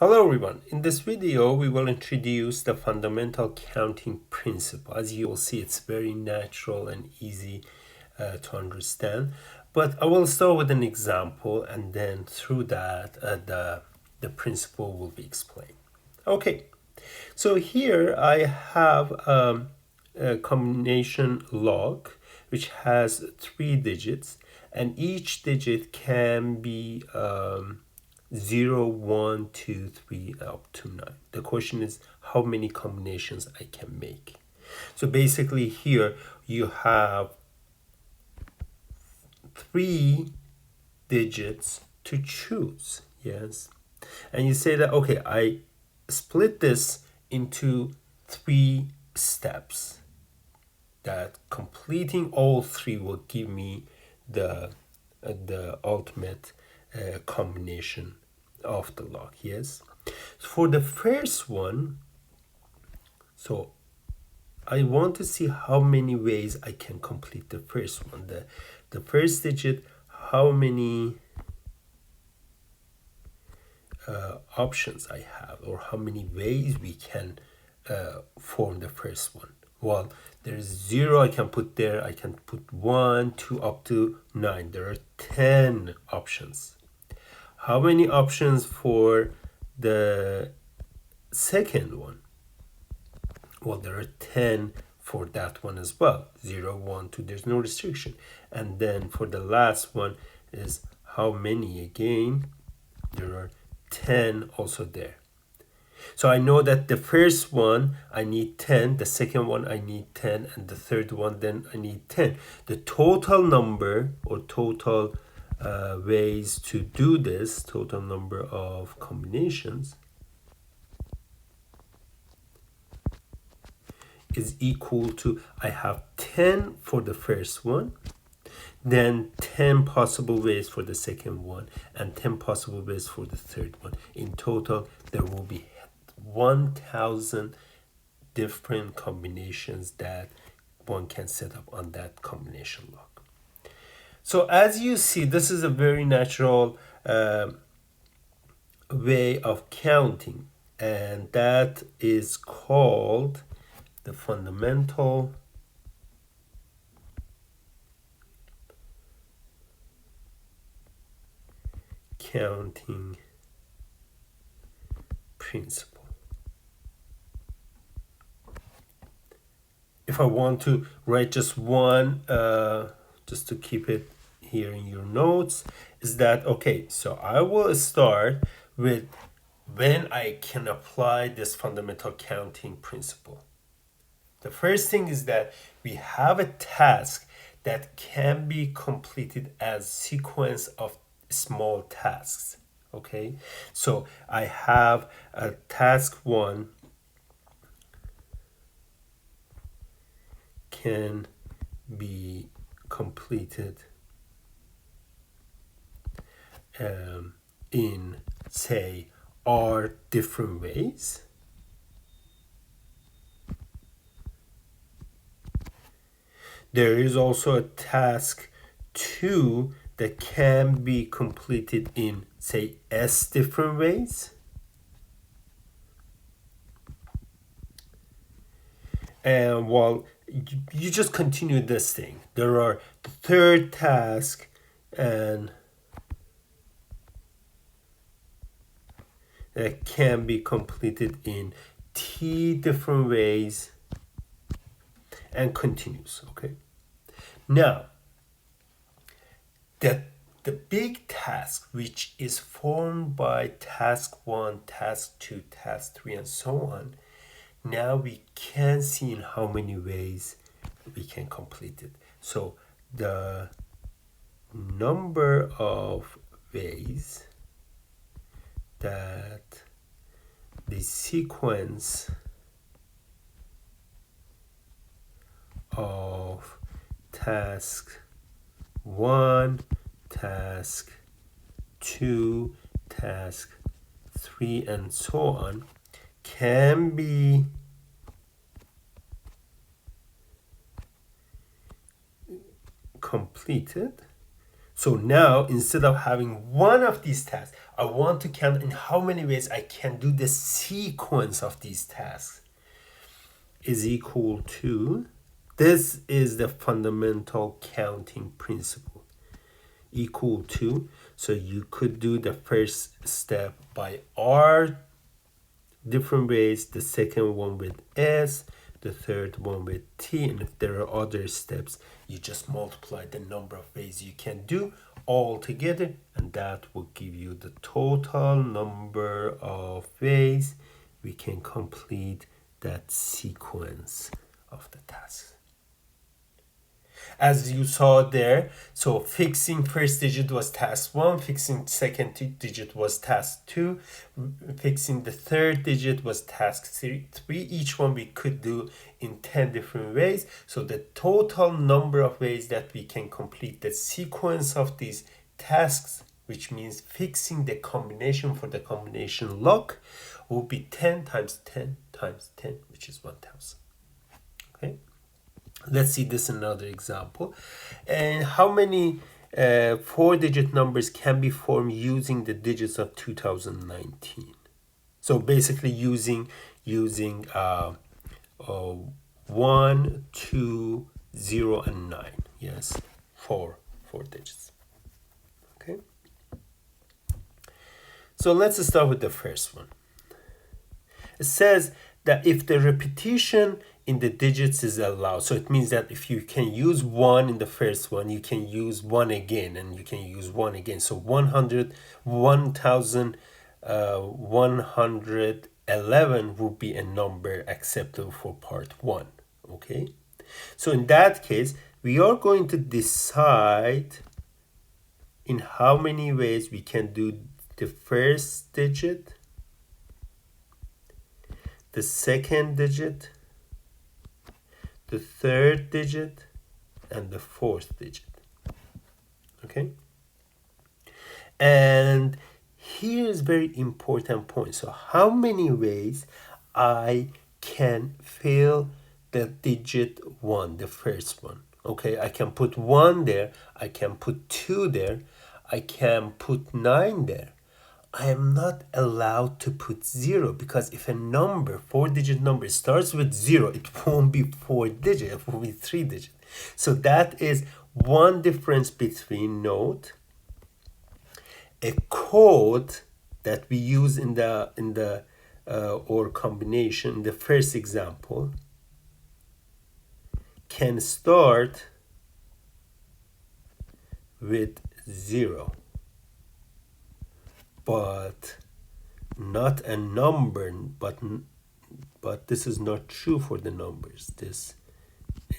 Hello everyone. In this video, we will introduce the fundamental counting principle. As you will see, it's very natural and easy to understand. But I will start with an example, and then through that, the principle will be explained. Okay, so here I have a combination log which has 3 digits, and each digit can be 0, 1, 2, 3, up to 9. The question is how many combinations I can make. So basically here you have 3 digits to choose. Yes. And you say that, okay, I split this into 3 steps, that completing all 3 will give me the ultimate combination of the log. Yes. For the first one, so I want to see how many ways I can complete the first one. The first digit, how many options I have, or how many ways we can form the first one. Well, there's 0 I can put there. I can put 1, 2, up to 9. There are 10 options. How many options for the second one? Well, there are 10 for that one as well. 0, 1, 2, there's no restriction. And then for the last one is how many again? There are 10 also there. So I know that the first one I need 10, the second one I need 10, and the third one then I need 10. The total number, or total ways to do this, total number of combinations, is equal to, I have 10 for the first one, then 10 possible ways for the second one, and 10 possible ways for the third one. In total, there will be 1,000 different combinations that one can set up on that combination log. So as you see, this is a very natural way of counting, and that is called the fundamental counting principle. If I want to write just one, just to keep it here in your notes, is that, okay, so I will start with when I can apply this fundamental counting principle. The first thing is that we have a task that can be completed as sequence of small tasks. Okay, so I have a task 1 can be completed in, say, R different ways. There is also a task 2 that can be completed in, say, S different ways. And while you just continue this thing, there are the third task, and that can be completed in T different ways, and continues. Okay. Now, the big task, which is formed by task 1, task 2, task 3, and so on, now we can see in how many ways we can complete it. So the number of ways that the sequence of task 1, task 2, task 3, and so on can be completed. So now, instead of having one of these tasks, I want to count in how many ways I can do the sequence of these tasks, is equal to, this is the fundamental counting principle, equal to, so you could do the first step by R different ways, the second one with S, the third one with T, and if there are other steps, you just multiply the number of ways you can do all together, and that will give you the total number of ways we can complete that sequence of the tasks. As you saw there, so fixing first digit was task 1, fixing second digit was task 2, fixing the third digit was task 3. Each one we could do in 10 different ways. So the total number of ways that we can complete the sequence of these tasks, which means fixing the combination for the combination lock, will be 10 times 10 times 10, which is 1000. Okay. Let's see this in another example. And how many 4-digit numbers can be formed using the digits of 2019? So basically using 1, 2, 0, and 9. Yes, four digits. Okay. So let's start with the first one. It says that if the repetition in the digits is allowed, so it means that if you can use 1 in the first one, you can use 1 again, and you can use 1 again. So 1111 would be a number acceptable for part 1. Okay, so in that case, we are going to decide in how many ways we can do the first digit, the second digit, the third digit, and the fourth digit. Okay, and here is very important point. So how many ways I can fill the digit 1, the first one? Okay, I can put 1 there, I can put 2 there, I can put 9 there. I am not allowed to put 0, because if a number, 4-digit number, starts with 0, it won't be 4 digit, it will be 3 digit. So that is one difference between, note, a code that we use in the or combination. The first example can start with 0, but not a number, but this is not true for the numbers. This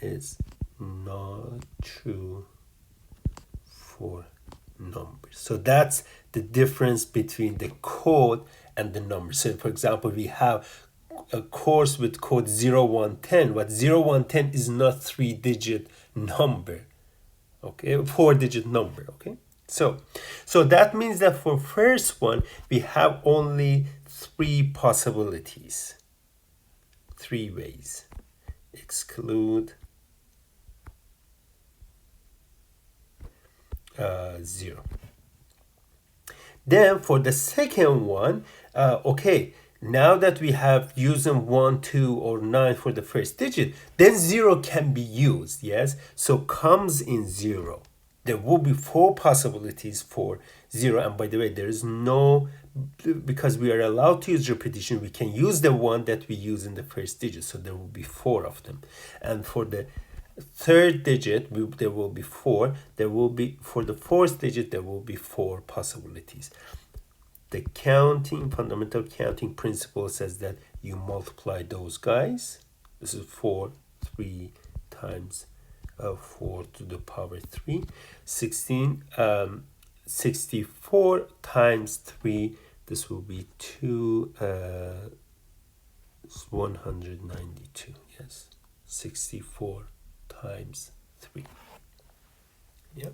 is not true for numbers. So that's the difference between the code and the numbers. So for example, we have a course with code 0110, but 0110 is not 3-digit number, okay, 4-digit number. Okay, so that means that for first one we have only 3 possibilities, 3 ways. Exclude 0. Then for the second one, okay, now that we have using 1, 2, or 9 for the first digit, then 0 can be used. Yes, so comes in 0. There will be 4 possibilities for 0, and by the way, there is no, because we are allowed to use repetition, we can use the one that we use in the first digit, so there will be 4 of them. And for the third digit, there will be 4. There will be, for the fourth digit, there will be 4 possibilities. The fundamental counting principle says that you multiply those guys. This is 4, 3 times 4 to the power 3. 64 times 3, this will be 192. Yes, 64 times 3. Yeah.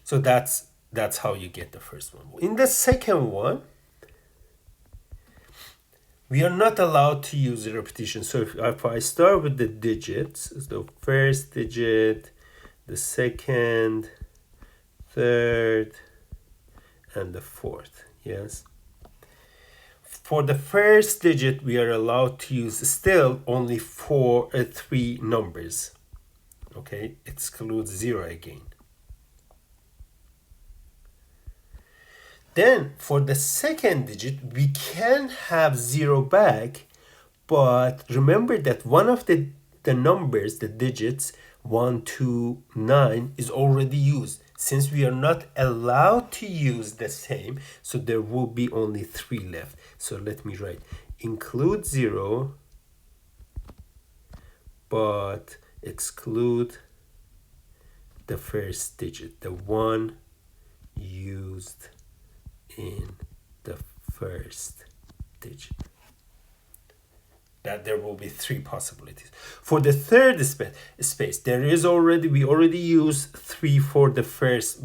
So that's how you get the first one. In the second one, we are not allowed to use a repetition. So if I start with the digits, the first digit, the second, third, and the fourth. Yes. For the first digit, we are allowed to use still only three numbers. Okay, excludes 0 again. Then for the second digit, we can have 0 back, but remember that one of the numbers, the digits 1, 2, 9 is already used. Since we are not allowed to use the same, so there will be only 3 left. So let me write include 0, but exclude the first digit, the one used in the first digit. That there will be 3 possibilities. For the third space, we already use 3 for the first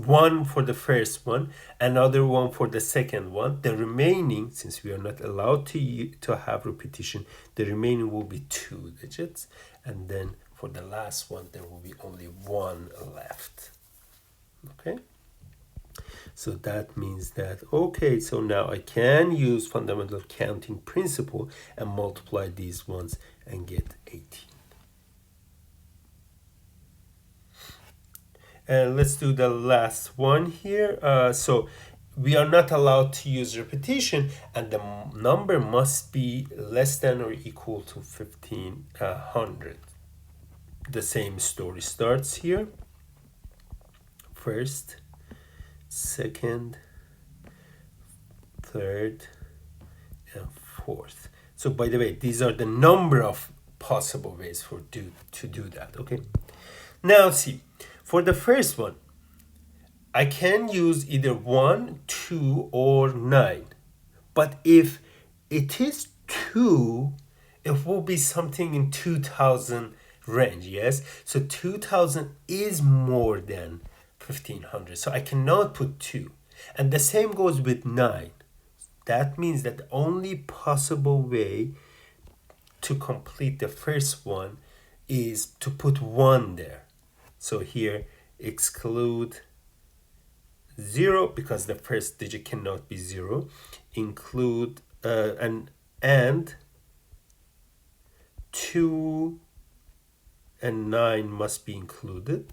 one, another one for the second one. The remaining, since we are not allowed to have repetition, the remaining will be 2 digits, and then for the last one there will be only 1 left. Okay. So that means that, okay, so now I can use fundamental counting principle and multiply these ones and get 18. And let's do the last one here. So we are not allowed to use repetition, and the number must be less than or equal to 1500. The same story starts here. First, second, third, and fourth. So by the way, these are the number of possible ways to do that. Okay. Now see, for the first one, I can use either 1, 2, or 9. But if it is 2, it will be something in 2000 range. Yes. So 2000 is more than 1500, so I cannot put 2. And the same goes with 9. That means that the only possible way to complete the first one is to put 1 there. So here exclude 0 because the first digit cannot be 0. Include and 2 and 9 must be included.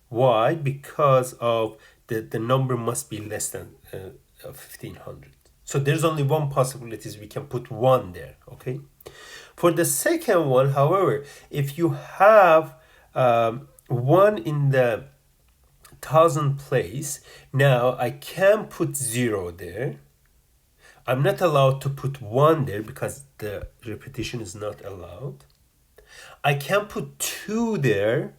Why? Because of the number must be less than 1500. So there's only one possibility, is we can put 1 there. Okay. For the second one, however, if you have 1 in the 1000 place, now I can put 0 there. I'm not allowed to put 1 there because the repetition is not allowed. I can put 2 there,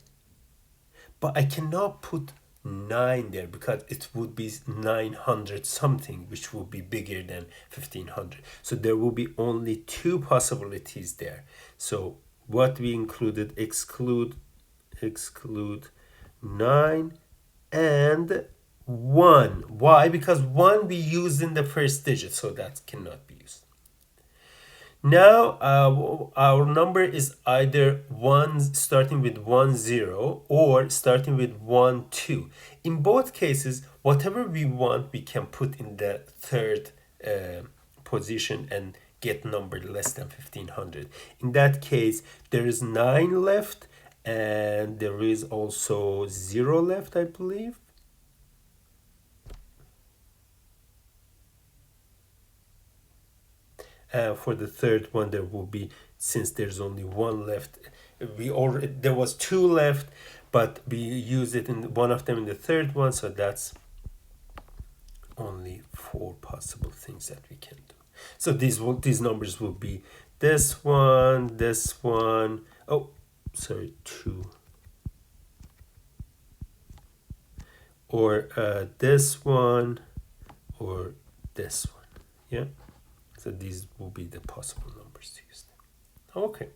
but I cannot put 9 there because it would be 900 something, which would be bigger than 1500. So there will be only 2 possibilities there. So what we included, exclude 9 and 1. Why? Because 1 we used in the first digit, so that cannot be used. Now our number is either 1 starting with 1 0 or starting with 1 2. In both cases, whatever we want we can put in the third position and get number less than 1500. In that case, there is 9 left and there is also 0 left, I believe. For the third one, there will be, since there's only 1 left, there was 2 left, but we use it in one of them in the third one, so that's only 4 possible things that we can do. So these numbers will be this one, 2, or this one, or this one. Yeah. So these will be the possible numbers to use. Okay.